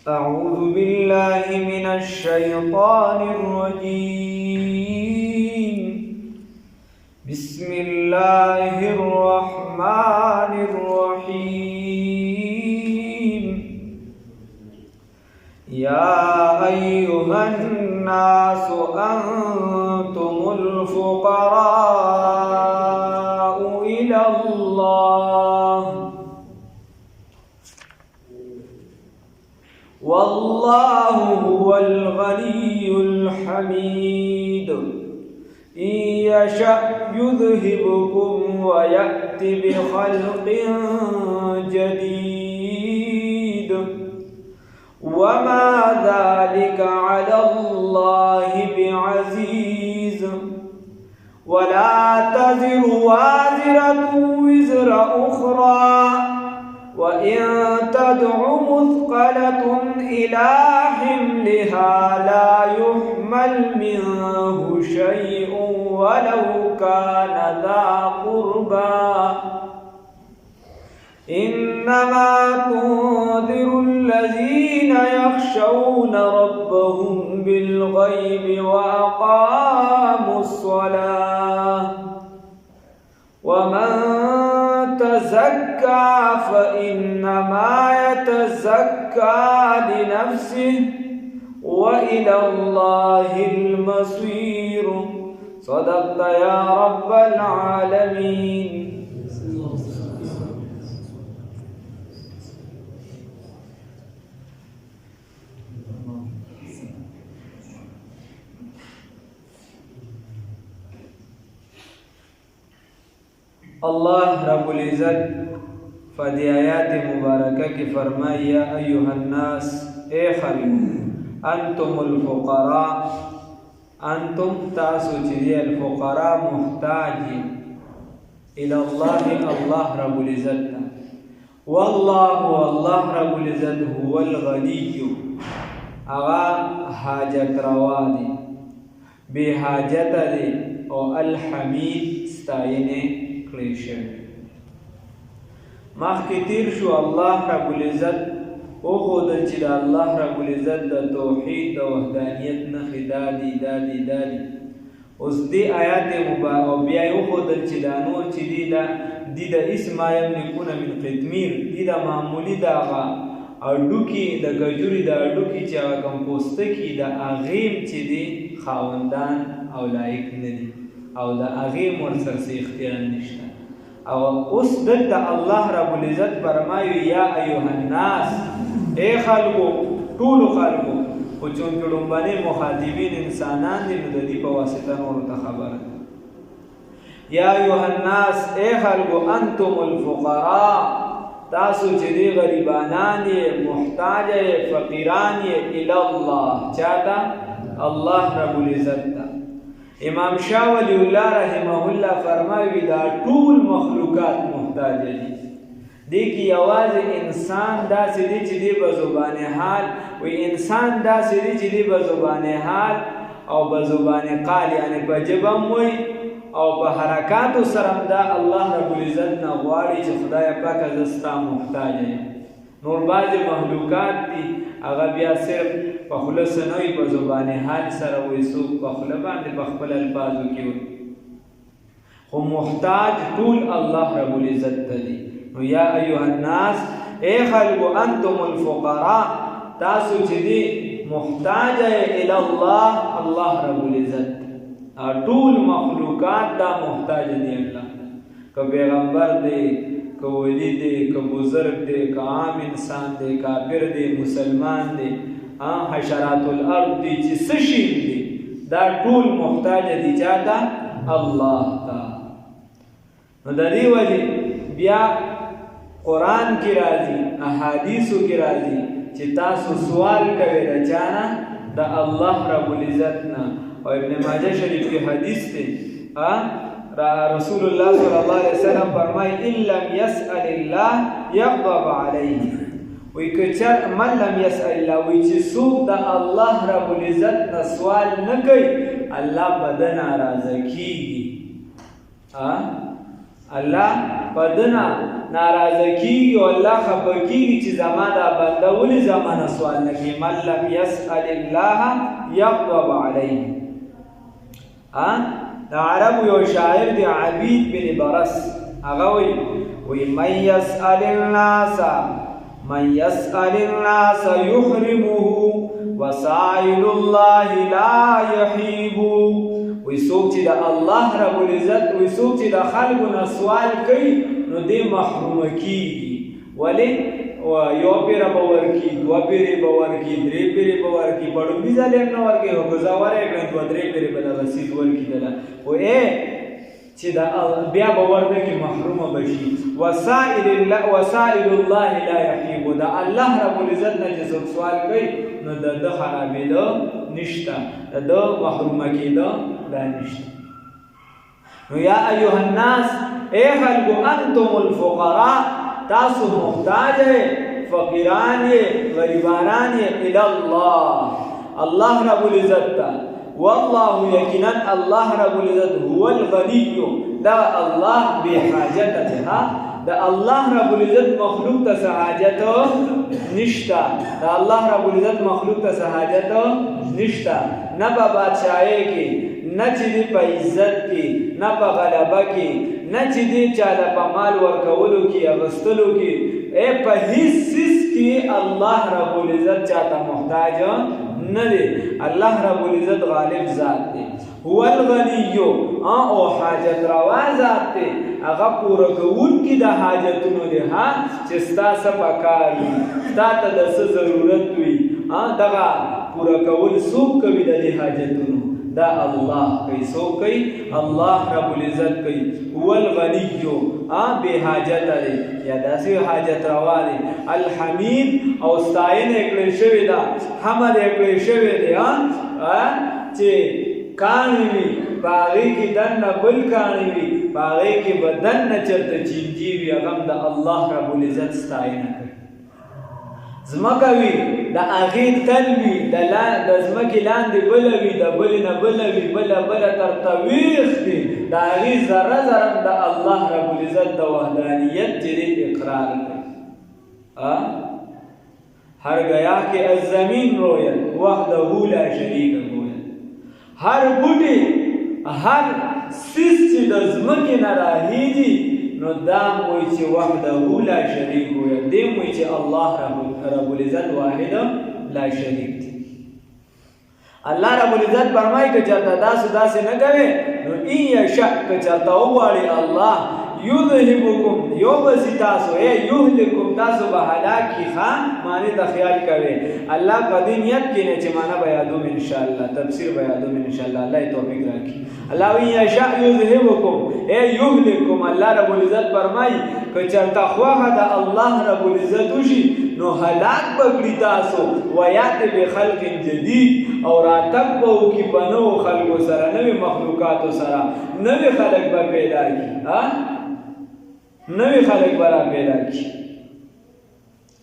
أعوذ بالله من الشيطان الرجيم. بسم الله الرحمن الرحيم. يا أيها الناس أنتم الفقراء إلى الله والله هو الغني الحميد. إن يشأ يذهبكم ويأت بخلق جديد وما ذلك على الله بعزيز. ولا تزر وازرة وزر أخرى وإن تدع مثقلة إلى حملها لا يحمل منه شيء ولو كان ذا قربى. إنما تنذر الذين يخشون ربهم بالغيب وأقاموا الصلاة. ومن تزكى فإنما يتزكى لنفسه وإلى الله المصير. صدقت يا رب العالمين. اللہ رب العزت فدی آیات مبارکہ کی فرمائی یا ایوہ الناس اے خلق انتم الفقراء انتم تاسو چیزی الفقراء محتاجی الاللہ اللہ رب العزت واللہ واللہ رب العزت هو الغنی اغا حاجت روا دی بے حاجت دی او الحمید ستائنے مخکې تیر شو الله رب العزت وښودل چې د الله رب العزت د توحید د وحدانیت نښې دا دي اوس دې آیات مبارکه بیا یې وښودل چې دا نور چې دي د اسم ما یملکون من قطمیر دي د معمولي د هغه هډوکي د ګجوري د هډوکي چې هغه کوم پوستکي د هغې چې دي خاوندان او لایق نه دي او د هغې ورسره څه اختیار نشته. او اوس دلته الله رب العزت فرمایي یا ایها الناس اے خلکو ټولو خلکو خو چونکې لومبني مخاطبین انسانان دي نو د دې په واسطه نورو ته خبره یا ایها الناس اے خلکو انتم الفقراء تاسو چې دي غریبانان یې محتاج یې فقیران یې الی الله چاته الله رب العزت ته. امام شاه ولی الله رحمه الله فرمایي دا ټول مخلوقات محتاج دي دي کی یوازې انسان داسې دی چې دی په زبان حال وي انسان داسې دی چې دی په زبان حال او په زبان قال یعنی په جبم وي او په حرکاتو سره دا الله رب العزت نه غواړي چې خدای پاک زستا محتاج یم. نور بعض مخلوقات دي هغه بیا صرف په خوله سنوي په زبان حال سره وایي څوک په خوله باندې په خپل الفاظو کې وایي خو محتاج ټول الله رب العزت ته دي. نو یا ایها الناس اے خلقو انتم الفقراء تاسو چې دي محتاج الی الله الله رب العزت ټول مخلوقات دا محتاج دي الله که پیغمبر دی که ولی دی که بزرگ دی که عام انسان دی کافر دی مسلمان دی حشرات الارض دی چې څه شي دي دا ټول محتاج دي چاته الله ته. نو د دې وجې بیا قرآن کې راځي احادیثو کې راځي چې تاسو سوال کوئ د چانه د الله رب العزت نه. او ابن ماجه شریف کې حدیث دی رسول الله صلی الله علیه وسلم فرمایي ان لم يسأل الله يغضب عليه وی کچر من لم يسأل الله وی چې څوک د الله رب العزت نه سوال نه کوي الله به د ناراضه کیږي. الله پدنا ناراضه کیږي او الله خفه کیږي چې زما دا بنده ولې زما نه سوال نه کوي. من لم يسأل الله يغضب عليه. د عربو یو شاعر دی عبید بن برس، هغه وی من يسأل الناس يحرمه وسائل الله لا يحيب. وی څوک چې د الله رب العزت وی څوک چې د خلکو نه سوال کوي نو دې محرومه کیږي. ولې؟ یو پیره به ورکي، دوه پیرې به ورکي، درې پیرې به ورکي، په ډومبي ځل یې نه ورکي، خو که زوره یې کړې دوه درې پیرې به دغه څیز ورکي دله، خو چې بیا به ورنکې محرومه به شي. وسائل الله لا يحیب. د الله رب العزت نه چې څوک سوال کوي نو د ده خرابېده نشته، د ده محرومه کېده دا نشته. نو یا ایها الناس، ای خلکو، انتم الفقراء، تاسو محتاج ہے، فقیران ہے، غریبانان ہے، الاللہ، اللہ رب العزت تا. واللہ یقیناً اللہ رب العزت هو الغنی، دا اللہ بے حاجت ہے. دا اللہ رب العزت مخلوق تا سحاجت نشتا، دا اللہ رب العزت مخلوق تا سحاجت نشتا، نہ پا بادشاہے کی، نہ چیزی پا عزت کی، نہ پا غلبہ کی، نہ چیزی چاہتا پا مال ورکولو کی، اغسطلو کی، پا ہیس سیس کی اللہ رب العزت چاہتا محتاج نہ دے. اللہ رب العزت غالب ذات دے، هو الغنیو، او حاجت روا ذات دے، اغا پورا کون کی دا حاجتونو دے، چه ستا سا پکار وی، ستا تا دا سا ضرورت وی، دغا پورا کول سوک کوي دا دی حاجتونو، دا اللہ کئی، سوک کئی اللہ رب العزت کئی. هو الغنیو، بے حاجت دے یا دا سی حاجت روا دے. الحمید، او ستائن اکلی شوی دا، حمد اکلی شوی دے، چه کانی وی باغی کی دن بل کانی وی، باغی کی بدن چرت چینجی وی، اغم دا اللہ رب العزت ستائن کئی. زمکوی دا اغید تلوی دا زمکی لاندی بلوی، دا بلنا بلوی، بلا ترتویخ دی، دا اغید ذرہ ذرم دا اللہ رب العزت دا وحدانیت جری اقرار کر. ہر گیا کہ الزمین رویت وحدہو لا شریک رویت. ہر بوٹی ہر سیس چی دا زمکی نراہی دی نو دام وی چی وحدہو لا شریک رویت، دیم وی چی اللہ رب العزت واحد لا شریک دی. اللہ رب العزت فرمائی کہ چرتا دا سے نہ کرے نو این یشک کہ چرتا اواری اللہ یذہبکم، یو بسی تاسو، یہلکم، تاسو بحلاکی خان معنی تا خیال کرے. اللہ قدیمیت کی نیچے معنی بیادوم انشاءاللہ، تفسیر بیادوم انشاءاللہ، اللہ توفیق راکی. اللہ وی یشک یذہبکم، یہلکم. اللہ رب العزت فرمائی کہ چرتا خواہ دا اللہ رب العزت وشی نو ہلاک بگڑی تاسو، ویات بخلق جدید، اور آتب باو کی بنو خلقو سرا، نوی مخلوقاتو سرا، نوی خلق با پیدا کی، نوی خلق برا پیدا کی.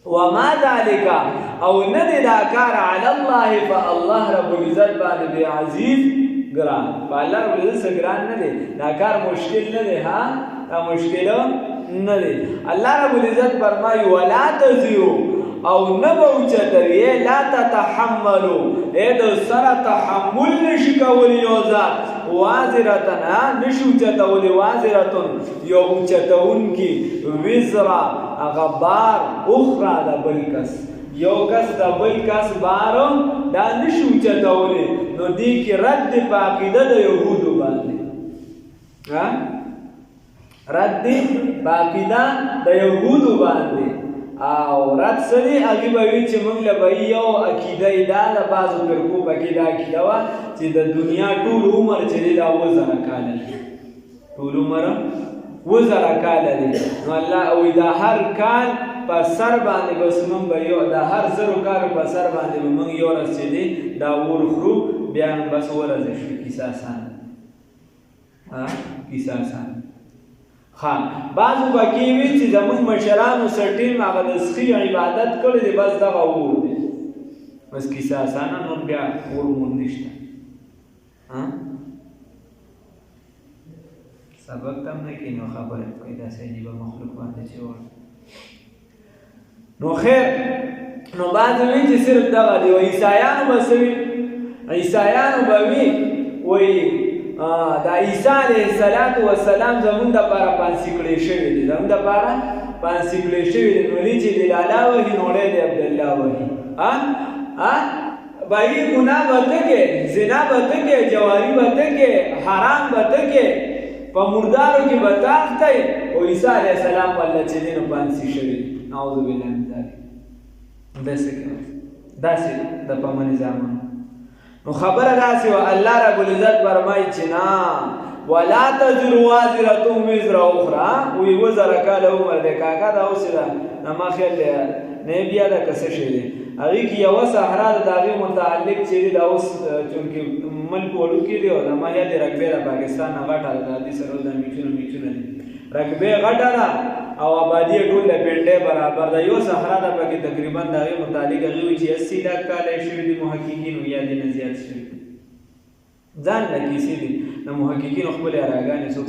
وما ذالکا، او ندی داکار علی اللہ، فا اللہ رب العزت بعد بے عزیز گران. فا اللہ رب العزت سے گران ندی، داکار مشکل ندی، دا مشکلو ندی. اللہ رب العزت فرمائی ولا تزیو، او نبوچتوی، لا تتحملو، دو سر تحمل نشکولی یوزاد، وازرتن، نشوچتولی وازرتن، یو اوچتون کی وزرا اغبار اخرى دا بلکس، یو کس دا بلکس بارو دا نشوچتولی. نو دی کی رد پاقیده دا یهودو باندی، رد پاقیده دا یهودو باندی. او رد سدی اگی باوی چه منگ لبایی یو عقیده دا دا بازو پرکو پاکی دا عقیده وا چه دا دنیا طول عمر چه دا وزر کالا دی، طول عمر وزر کالا دی. نو اللہ اوی دا هر کال پا سر بانده بس من بیو، دا هر زر و کار پا سر بانده من یو رس چه دی دا ور خرو بیان بس ورزش کسا سان، کسا سان. خان بعضو باقیوی چی زمون مشرانو سرٹیم آغا دسخی عبادت کرده دی بس دغا وور دی، بس کسی آسانا نون بیا وور مون نشتا. سبق تم نه کې نو خبره کوي دا سړي به مخلوق باندې چې و نو خیر نو بعد وی چې صرف دغه دی او عیسایانو بسوي عیسایانو به وی دا عیسی علیه السلام زمون د لپاره پانسی کړی شوی دی زمون د لپاره پانسی کړی شوی دی نو چې د لالا وهي نوړې دی عبد الله وهي بای ګناه وته کې زنا وته کې جواری وته کې حرام وته کې په مردارو کې بتاخته او عیسی علیه السلام الله چې دینو پانسی شوی نعوذ بالله من ذلک داسې د پمن زمان نو خبره داسې و الله رب العزت فرمایي چې نه ولا تزر وازره وزر اخرى وی وزر کاله عمر د کاکا دا اوسره ما خیال نه بیا دا کسه شي دی هغه کې یو صحرا د داغه متعلق چې دا اوس چونکی ملک وړو کې دی او د ما یاد رقبه د پاکستان غټه د دې سره د میچونه رقبه غټه او آبادی ټول د پنده برابر د یو صحرا د پکې تقریبا دغه متعلق غوي چې 80 لک کال شوی دي محققین یا د نزيات شوی ځان لګی سي دي د محققین خپل راګانې څوک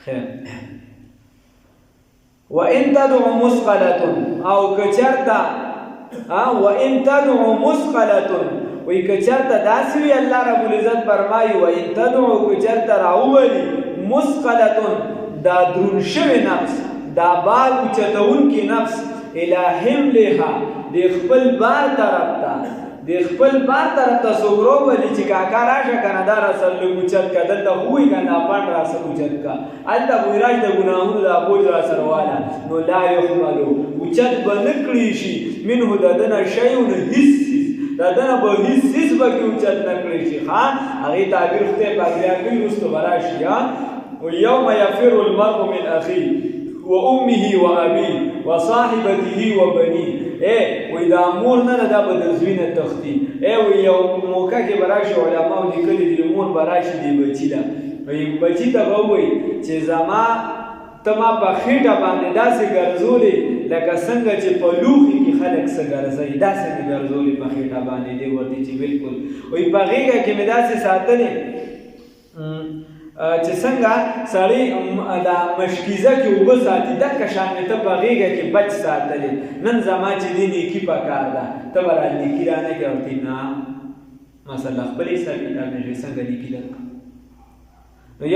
خیر وان تدعو مثقله او کچرتا وان تدعو مثقله وی کچرتا داسوی الله رب العزت فرمایي وان تدعو کچرتا راولي مثقله دا درون شوی نفس دا بار اوچتون کی نفس الہم لها د خپل بار طرف ته سوګرو ولی چې کاکا راشه کنه دا رسل اوچت کدل ته وای کنه پاند راسه اوچت کا الته ویراج د ګناهونو د ابوج را سره والا نو لا یحملو اوچت بنکړي شي منه ددن شیون حس ددن به حس به اوچت نکړي شي ها هغه تعبیر خته پاګیا کوي رستو براشیا ويوم يفر المرء من اخيه وامه وابيه وصاحبته وبنيه وإذا مور نه دا به د زوینه تختی وي یو موقع کې براشه علماء لیکلي دي مور براشه دی بچی دا بچی ته وای چې زما تما په خېټه باندې داسې ګرځولې لکه څنګه چې په لوخي کې خلک څه ګرځي داسې ګرځولې په خېټه باندې دی ورته چې بالکل وي په غېږه کې مې داسې ساتلې چې څنګه سړی دا مشکیزه کې وګ ساتي د کشان ته په غېږه کې بچ ساتلې نن زما چې دی نیکی پکار ده ته ورا نیکی رانه کوي نه مثلا خپل حساب کتاب نه څنګه نیکی ده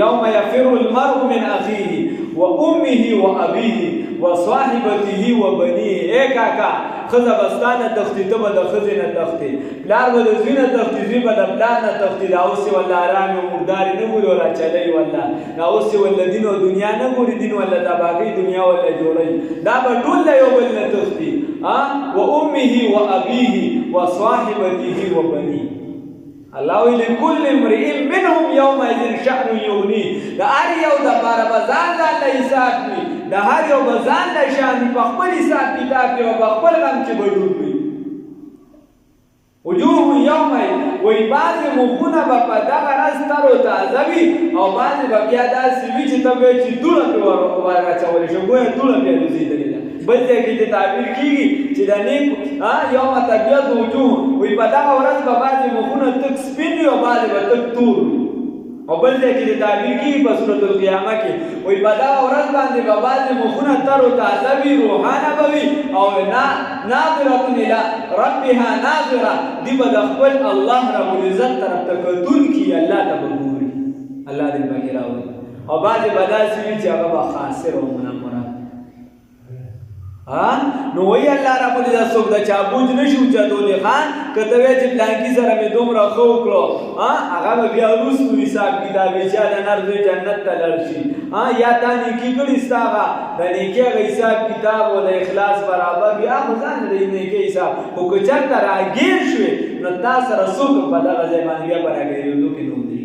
يوم يفر المرء من اخيه وامه وابيه وصاحبته وبنيه کاکا خزه بستانه تختی ته به د خزینه تختی پلار به د زینه تختی زی به د پلار نه تختی دا اوس ولا آرام او مردار نه ګوري ولا چلی ولا دا اوس ول دین او دنیا نه ګوري دین ولا تباغي دنیا ولا جوړي دا به ټول یو بل نه تختی و امه وابيه وصاحبته وبنيه الله لكل امرئ منهم يومئذ شأن يغنيه دا هر یو د بار بازار د حساب وي د هر یو بازار د شان په خپل حساب کتاب کې او په خپل غم کې بدلون وي وجوه يومئذ وي بعض مخونه په دغه راز تر او تازه وي او بعض بیا داسې وي چې ته به چې دوله په ورغاچول شي ګویا دوله بیا زیدلې بل ځای کې تعبیر کیږي چې د نیک یوم تبیض وجوه وي په دغه ورځ به بعضې مخونه تک سپین وي او بعضې به تک تور او بل ځای کې تعبیر کیږي په سورة القیامه کې وي په دغه ورځ باندې به بعضې مخونه تر او تازه وي روحانه به وي او ناظرة الی ربها ناظره دی به د خپل الله رب العزت طرف ته کتونکي الله ته به ګوري الله دې پکې راوړي او بعضې به داسې وي چې هغه به خاسر او منمر نو وی الله رب العزت څوک د چا بوج نشو چتولې خان کته وی چې پلانکی سره مې دومره خو کړو هغه بیا وروستو حساب کتاب چې د نرځي جنت ته لړ شي یا تا نیکی کړي ستاغه د نیکی حساب کتاب او د اخلاص برابر بیا ځان د نیکی حساب او که چرته راګیر شوي نو تاسو سره څوک په دغه ځای باندې بیا راګیرو نو کې نو دی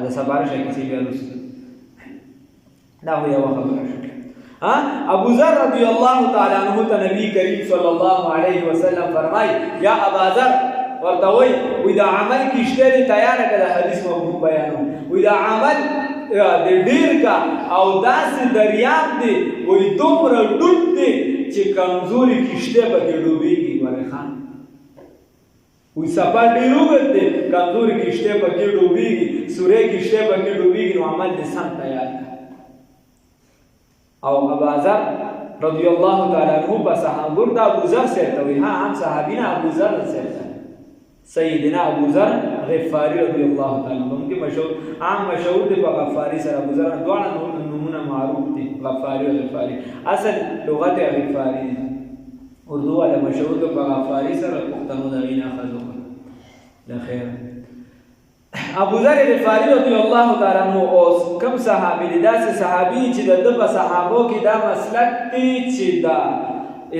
دا سبار شي چې بیا وروستو دا یو خبره شي ابو ذر رضی اللہ تعالی عنہ ته نبی کریم صلی الله علیه وسلم فرمای یا ابا ذر ورته وی دا عمل کیشته تیار کړه حدیث مفهوم بیانو وی دا عمل د ډیر کا او داس دریاب دی وی دومره ډوب دی چې کمزوري کیشته به ډوبېږي ورخان وی سفر ډېر اوږد دی، کمزورې کښتۍ پکې ډوبېږي، سورې کښتۍ پکې ډوبېږي، نو عمل دې سم تیار کړه. او ابوذر رضی الله تعالی عنہ په صحابه د ابوذر صاحب ته وایي، هم صحابي نه، ابوذر صاحب ته سیدنا ابوذر غفاری رضی الله تعالی عنہ کې مشهور دی په غفاری سره. ابوذر دواړه نومونه معروف دي، غفاری او غفاری. اصل لغت غفاری دی، اردو والا مشهور دی په غفاری سره، پښتنو د غینا خزو د خیر. ابوذر غفاری رضی الله تعالی عنہ اوس کوم صحابي دی؟ داسې صحابي چې د په صحابو کې دا مسلک دی چې دا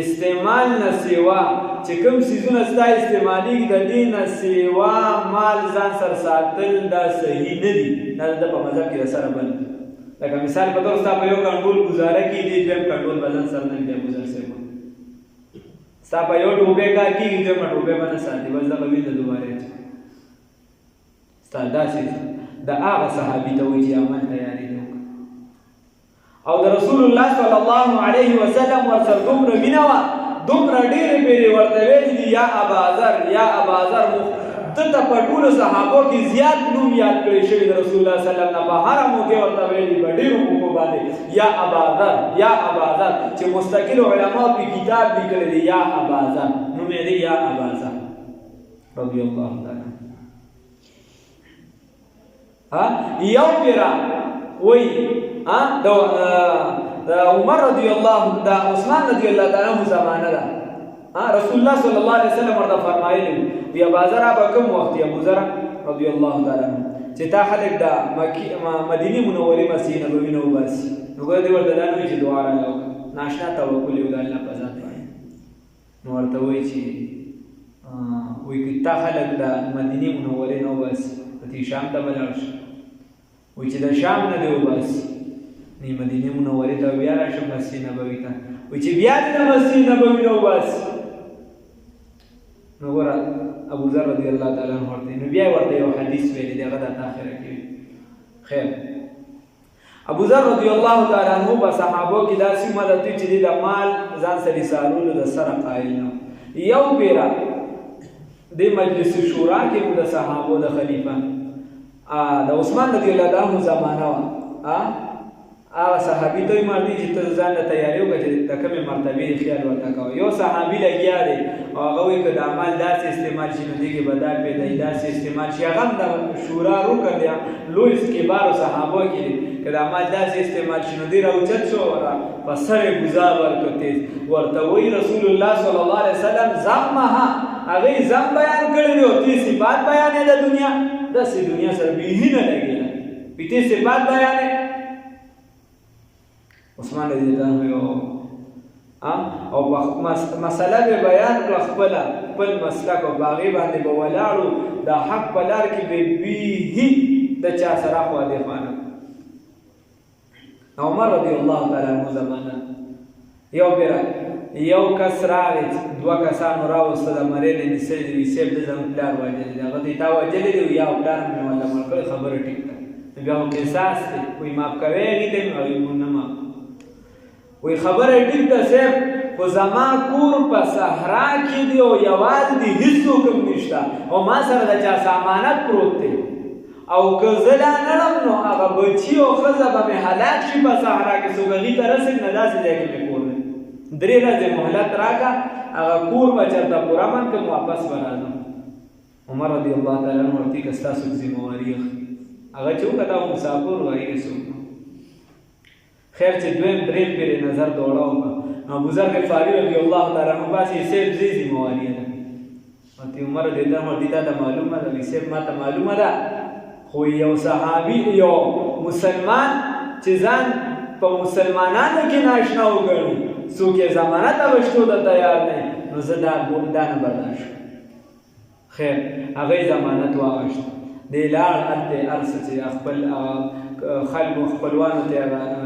استعمال نه سیوا چې کوم سیزونه ستا استعمالیږي د دې نه سیوا مال ځان سره ساتل دا صحیح نه دي. دا د په مذهب کې سره بند. لکه مثال په توګه ستا په یو کنټرول ګزاره کې دی، دویم کنټرول بدن سره نه دی ابوذر صاحب. ستا په یو ډوبې کار کېږي، دویم ډوبې به نه ساتي، بس دغه وینه دوباره اچوي. ستا داسې د هغه صحابي ته وایي چې عمل تیاري دی. او د رسول الله صلی الله علیه وسلم ورسره دومره مینه وه، دومره ډېرې پیرې ورته ویلي دي یا اباذر یا اباذر. ده ته په ټولو صحابو کې زیات نوم یاد کړی شوی د رسول الله صلی الله علیه وسلم نه، په هره موقع ورته ویلي په ډېرو موقعو باندې یا اباذر یا اباذر، چې مستقل علماء په کتاب لیکلی دی یا اباذر، نوم یې دی یا اباذر رضی الله تعالی. یو پیره وایي د عمر رضی الله د عثمان رضی الله تعالی عنہ زمانه ده. رسول الله صلی الله علیه وسلم ورته فرمایلی بیا بازار به کوم وخت ابو ذر رضی الله تعالی عنہ چې تا خلک د مدینه منوره مسجد نبوي نه وباسي، نو ګور دی ورته دا نه چې دعا راغله ناشنا توکل یو د الله په ذات باندې. نو ورته وایي چې وایي که تا خلک د مدینه منوره نه وباسي ته شام ته ولاړ شي، وایي چې د شام نه دی وباسي نه مدینه منوره ته بیا راشه مسجد نبوي ته، وایي چې بیا د مسجد نبوي نه وباسي. نو ګوره ابو ذر رضی الله تعالی عنہ ورته نو بیا ورته یو حدیث ویلی دی، هغه د اخره کې خیر. ابو ذر رضی الله تعالی عنہ په صحابو کې داسې مدد چې د مال ځان سره سارولو د سره قائل نه. یو پیرا د مجلس شورا کې د صحابو د خلیفہ د عثمان رضی الله عنه زمانہ وا صحابي ته مرتي چې ته ځان ته تیاری وکړې د کومې مرتبه خیال ورته کوي. یو صحابي لګیا دی او هغه وایي که د عمل داسې استعمال شي نو دې کې به دا پیدایي داسې استعمال شي. هغه هم د شورا رکن دی، لوی کبارو صحابو کې دی، که د عمل داسې استعمال شي نو دې راوچت شو په سر یې ګزار ورکړ تیز. ورته وایي رسول الله صلی الله علیه وسلم ذمها، هغې ذم بیان کړی دی او تی صفات بیانې د دنیا، داسې دنیا سره بیخي نه لګېده، تی صفات بیانې. عثمان رضی الله عنه او مسله به بیان کړه، خپل مسلک او باغې باندې به ولاړو، د حق په لار کې به بیخي د چا سره خوا دفاع نه. عمر رضی الله تعالی عنه زمانه یو کس راغی، دوه کسانو راوسته د مرۍ نه نیسلی دی، ویې صاحب ده زموږ پلار وژلی دی. هغه ته یې تا وژلی دی یا پلار مې والله مړ کړی، خبره ټیک ده. بیا خو قصاص دی، وایي ماف کوئ هغې ته مې، هغوی مونږ نه ماف. وایي خبره ټیک ده صاحب، خو زما کور په صحرا کې دی او یوازې دی، هېڅوک هم نشته او ما سره د چا سامانت پروت دی، او که زه لا نړم نو هغه بچي او ښځه به مې هلاک شي په صحرا کې، څوک هغې ته رسېږي نه داسې ځای کې مې کور دی. 3 ورځې مهلت راکړه، هغه کور به چېرته پوره من کړم، واپس به راځم. عمر رضی الله تعالی عنه ورته که ستاسو ذمهواري اخلي. هغه چې وکړه دا مسافر و، هغې څوک خیر چې دویم دریم پرې نظر دوړاو کړه. ابو ذر غفاري رضی الله تعالی عنه باسي صاحب زه ذمهواري ده. ورته عمر رضی الله عنه دا ته معلومه ده؟ وایي صاحب ما ته معلومه ده، خو یو صحابي یو مسلمان چې ځان په مسلمانانو کې ناشنا وګڼي، څوک یې ضمانت اخیستو ته تیار نه، نو زه دا نه برداشت. خیر هغه یې ضمانت واخیست، دی لاړ هلته هر څه چې خپل خلکو خپلوانو ته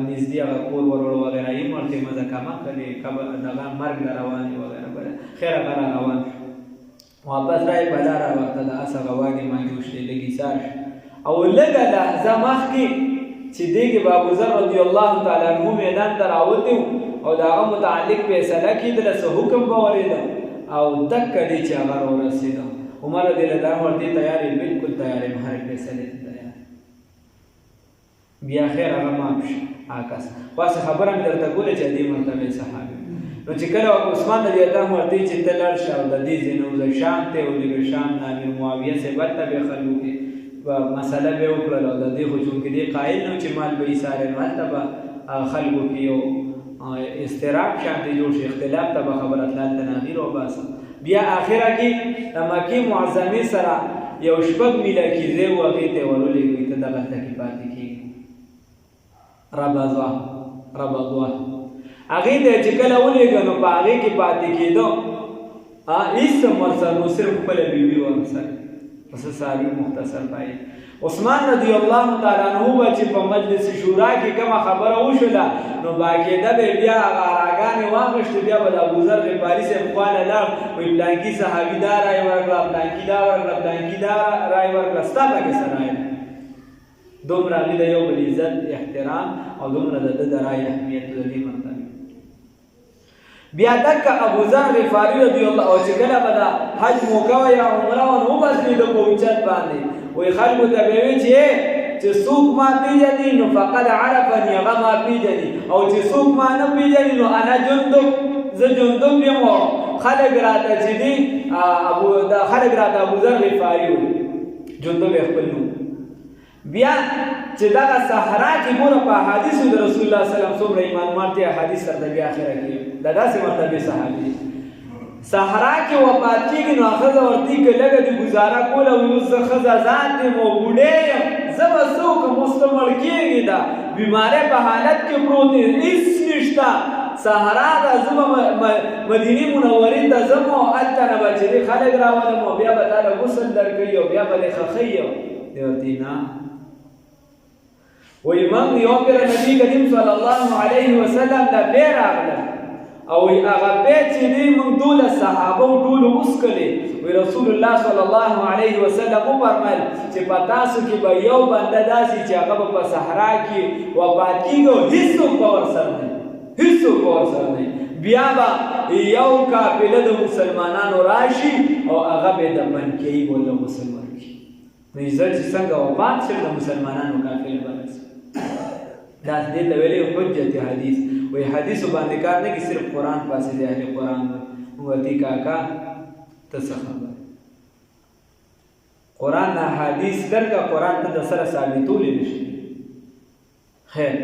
نږدې هغه کور ورور وغیره یې ورته مزه کمه کړې، دغه مرګ له روان یې وغیره. خیر هغه را روان شو، واپس رایې په لاره ورته د اس هغه واګې ماګې وشلې، لږ ایسار شو او لږه لحظه مخکې چې دی کې به ابوذر رضی الله تعالی عنه میدان ته راوتی او د هغه متعلق فیصله کېدله، څه حکم به ورېده او دکه دی چې هغه راورسېده عمر رضی الله عنه ورته تیار بالکل تیار هر فیصله تیار بیا خیر هغه معاف شي آکاس خاصه خبره مې درته کوله چې دې مرتبه صحابي نو چې کله عثمان رضی الله عنه ورته چې ته لاړ شه او د دې ځینو د شام ته او د شام نه امیر معاویه سره ورته به خلکو کې مسله به وکړه او د دې خو چې دې قائل نو چې مال به ایثار مرتبه خلکو کې یو استراق شانته جوړ شي اختلاف ته خبره تلل تناغیر او باس بیا اخره کې د مکی معظمه سره یو شپږ میله کې زه وغه ته ورولې وي ته دغه ته کې پاتې کې ربضوا هغه ته چې کله ولېګ نو په هغه کې پاتې کېدو ایس مرسل صرف خپل بیبي ورسره پس ساری مختصر پای عثمان رضی الله تعالی عنہ چې په مجلس شورا کې کومه خبره وشوله نو باقاعده به بیا راګانې واغشت بیا به ابو ذر غفاری سے خپل لاړ وی بلانکی صحابي دار راي ورکړه بلانکی دار راي ورکړه ستاسو کې سره دومره د یو بل عزت احترام او دومره د راي اهمیت د دې مرتبه بیا دک ابو ذر غفاری رضی الله او چې کله بدا حج موکا یا عمره او بس دې په اوچت باندې وی خلکو ته وی چې څوک ما پیژني نو فقد عرفني هغه ما پیژني او چې څوک ما نه پیژني نو انا جندب زه جندب یم خلک راته چې دي خلک راته ابو ذر غفاری جندب خپل نو بیا چې دا صحرا کې ګوره په حدیثو د رسول الله صلی الله علیه وسلم څومره ایمان مارته حدیث سره د بیا اخره کې دا داسې مرتبه صحابي صحرا کې وفات کېږي نو ښځه ورته کې لږه د ګزاره کوله وي زه ښځه ذات یم او بوډۍ یم زه به څوک مستمر کېږي دا بیمارۍ په حالت کې پروت دی هېڅ نشته صحرا ده زه به مدینې منورې ته ځم او هلته نه به چې دې خلک راولم او بیا به تاله غسل درکوي او بیا به دې خښوي دی ورته نه وی من یو پیر نبی کریم صلی الله علیه وسلم دا پیر راغله او هغه پیر چې دی موږ ټول صحابه ټول وسکلې وی رسول الله صلی الله علیه وسلم وفرمایل چې په تاسو کې به یو بنده داسي چې هغه په صحرا کې وفات کېږي هیڅوک به ورسره نه بیا به یو قافله د مسلمانانو راشي او هغه به دفن کوي ولا غسل ورکړي نو عزت چې څنګه وفات شي د مسلمانانو قافله به راشي دا دې ته ویلې حجت حدیث وې حدیث باندې کار نه کې صرف قران پاسې دی اهل قران وتی کاکا تصحابه قران نه حدیث درکا قران ته د سره ثابتول نشي خیر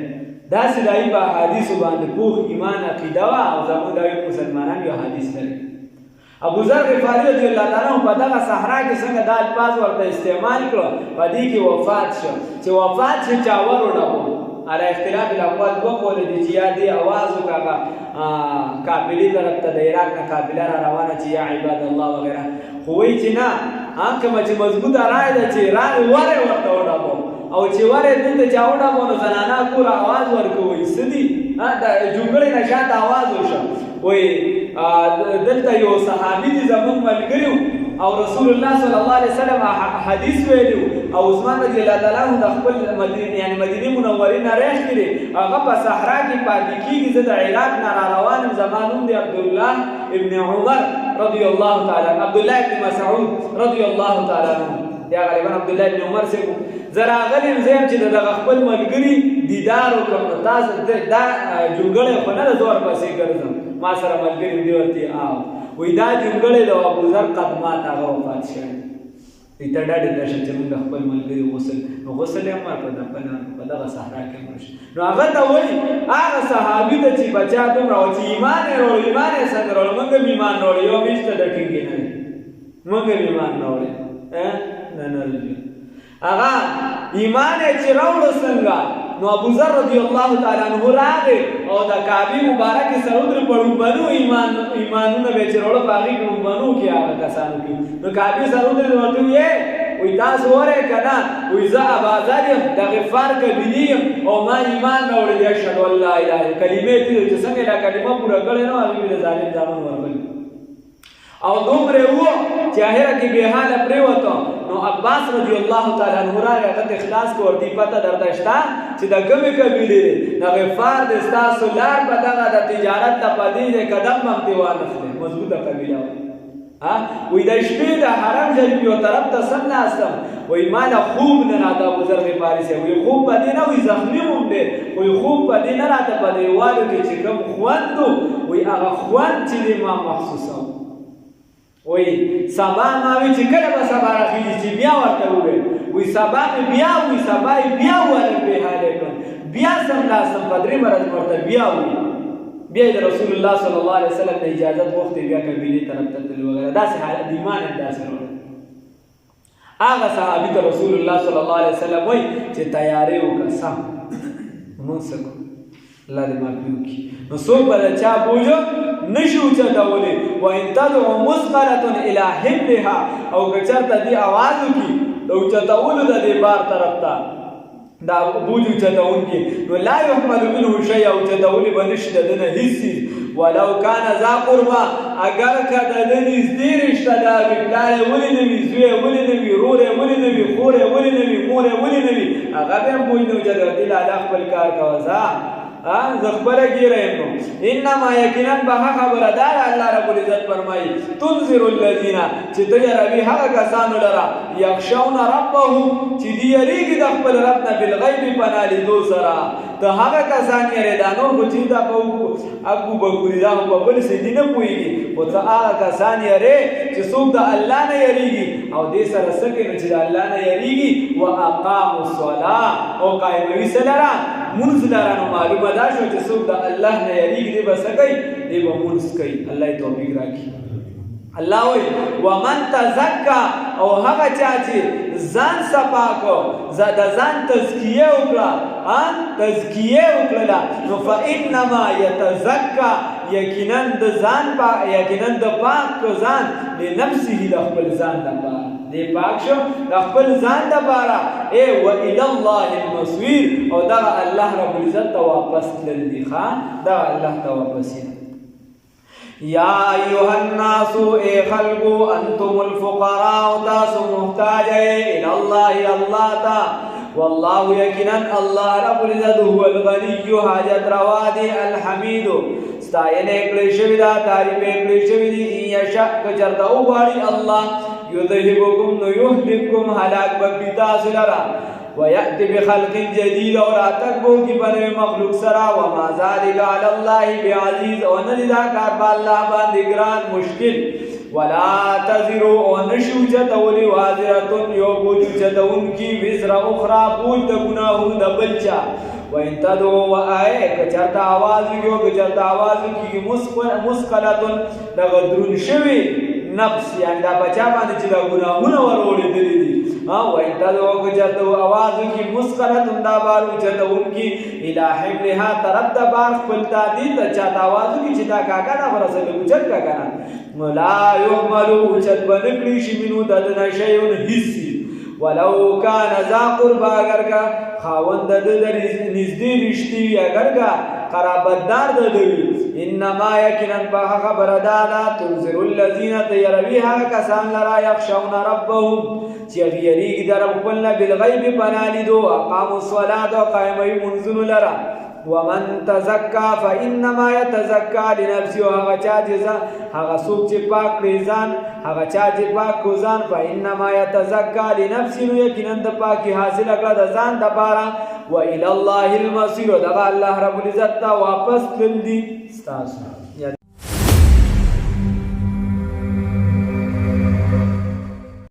دا سړي په حدیث باندې پوخ ایمان عقیده او زموږ د مسلمانانو یو حدیث لري ابو ذر غفاری رضی الله تعالی عنہ په دغه صحرا کې څنګه د الفاظ ورته استعمال کړو په دې کې وفات شو چې وفات شي چا ورډو على اختلاف الاقوال وقول دي چې یادي आवाज وکړه قابلیت طرف ته د عراق نه قابلیت را روانه چې یا عباد الله وغیرہ خو وی چې نه هغه چې مضبوطه راي ده چې راي وره ورته وډو او چې وره دې ته چاوډا مونږ زنانا کور आवाज ورکوي سدي دا جونګړې نشاته आवाज وشو وای دلته یو صحابي دي زمون ملګریو او رسول الله صلی الله علیه وسلم حدیث ویلو او عثمان رضی الله تعالی عنہ د خپل مدینه منورې نه راځ کړي هغه په صحرا کې پاتې کیږي زه د عراق نه روان زمانوم دی عبد الله ابن عمر رضی الله تعالی عبد الله ابن مسعود رضی الله تعالی عنہ یا غالبا عبد الله ابن عمر سے زرا غلیم زم چې د خپل ملګری دیدار وکړ تاسو دا جوړګړې په نه زور پسې ګرځم ما سره ملګری دی ورته وې دا جوړګړې د ابو ذر قدمات هغه وفات شوی ایته ډاډه د چې موږ خپل ملګری غسل یې ما په دغه صحرا کې مرشه نو هغه ته وایي هغه صحابي ته چې بچا دومره او چې ایمان یې څنګه ورو موږ ایمان ورو یو میشته د ټینګې نه موږ ایمان ورو نه هغه ایمان چې راوړ څنګه نو ابو ذر رضی الله تعالی عنہ راغی او د کعبه مبارک سره در پړو بنو ایمانونه به چرول باغی کوم بنو کې هغه کسانو کې نو کعبه سره در ورته یې وې تاسو وره کنا وې ز ابازاریم د غفار کبیریم او ما ایمان راوړل دی اشهد ان لا اله الا کلمې چې څنګه دا کلمه پوره کړې نو هغه د ظالم ځامن ورغلی او دومره وو چې هغه کې به حال پریوته نو عباس رضی الله تعالی عنہ راغه اخلاص کو ورته پته درته شته چې د ګمې قبیله د غفار د استاسو لار په دغه د تجارت ته پدې قدم هم دیوانه مضبوطه قبیله وی د شپې د حرم شریف یو طرف ته سم ناستم وی ما نه خوب نه راته ابو ذر غفاري صاحب وی خوب په دې نه وی زخمي هم دی وی خوب په دې نه راته په دیوالو کې چې کوم خوند وی هغه خوند چې ما محسوسوم وی سبا ما وی چې کله به سبا راخېږي چې بیا ورته وویل وی سبا مې بیا وی سبا یې بیا وویل بې حالې کړم بیا سملاستم په درېیمه ورځ مې ورته بیا وی بیا د رسول الله صلی الله علیه وسلم د اجازت غوښتې بیا قبیلې طرف ته تلل وغیره داسې حالت د ایمان هم داسې راوړل هغه صحابي ته رسول الله صلی الله علیه وسلم وایي چې تیارې وکړه سم مونږ څه کوو الله دې معافي وکړي نو څوک به د چا بوجو نشي اوچتولی وان تدعو مثقلة الی حملها او که چېرته دې اواز وکړي د اوچتولو د دې بار طرف ته دا بوج اوچتونکي نو لا يحمل منه شیء اوچتولی به نشي د ده نه هېڅ ولو کان ذا قربا اگر که د ده نږدې رشته دار وي پلار یې ولې نه وي زوی یې ولې نه وي ورور یې ولې نه وي خور یې ولې نه وي مور یې ولې نه وي هغه به هم بوج نه اوچتوي لالا خپل کار کوه ځه زه خپله ګیره یم نو انما یقینا به خبره دار الله رب العزت فرمایي تنذر الذین چې ته یاروي هغه کسانو لره یخشون ربهم چې دوی یریږي د خپل رب نه بالغیب په نالیدو سره ته هغه کسان یری دا نور خو چې دا به اګو بګوري دا په بل څه دي نه پوهېږي خو ته هغه کسان یری چې څوک د الله نه یریږي او دې سره څه کوي چې د الله نه یریږي واقاموا الصلاه او قایموي څه لره مونځ لره نو معلومه دا شو چې څوک د الله نه یریږي دی به څه کوي دی به مونځ کوي الله یې توفیق راکړي الله وایي ومن تزکا او هغه چا چې ځان صفا کړو د ځان تزکیه وکړه تزکیه وکړله نو فانما یتزکا یقینا د ځان یقینا د پاک ځان لنفسه د خپل ځان لپاره دی پاک شو د خپل ځان لپاره ای و الی الله المصیر او دا الله رب العزت ته واپس تلل دي دا الله ته واپس یا ایها الناس ای خلقو انتم الفقراء تاسو محتاج الى الله الله تا والله یقینا الله رب العزت هو الغنی حاجت روا دی الحمید ستاینه کړی شوی دا تعریف کړی شوی دی یشاء کچرته وغواړي الله یذهبکم نو یهلککم هلاک بکړي تاسو لره ويأتي بخلق جديد اور اتقو کی بنوی مخلوق سرا وما ذلك على الله بعزيز او نذا کار با الله باندې ګران مشکل ولا تزروا ونشو جتولی وازرتن یو بوج جتون کی وزر اخرى بوج د گناهونو د بلچا وان تدعوا وآئے کچرتا آواز یو کچرتا آواز کی مسقلتن د غدرون شوی نفس یعنی دا بچا باندې چې دا ګناهونه ورولې دي وان تدعوا کچرتا آواز کی مسقلتن دا بارو چتون کی الہ حملها طرف د بار خپل تادی ته چاته آواز کی چې دا کاکا دا ورسره کوچت کاکا لا يحملوا چت بنکړي شي منو د نشيون حصي ولو كان ذا قربا اگر کا خاوند د نږدې رشتي اگر کا قرابتدار د دوی انما یقینا به خبر دادا تنذر الذين تيرويها کسان لرا يخشون ربهم چې یریږي در خپل بالغیب بنالیدو اقاموا الصلاه او قائموي منځونه لرا ومن تزکا فانما يتزکا لنفسه هغه چا چې هغه څوک چې پاک کړي ځان هغه چا چې پاک کو ځان فانما يتزکا لنفسه یقینا د پاکي حاصل کړه د ځان د پاره و الى الله المصير دغه الله رب العزت ته واپس تلل دي ستاسو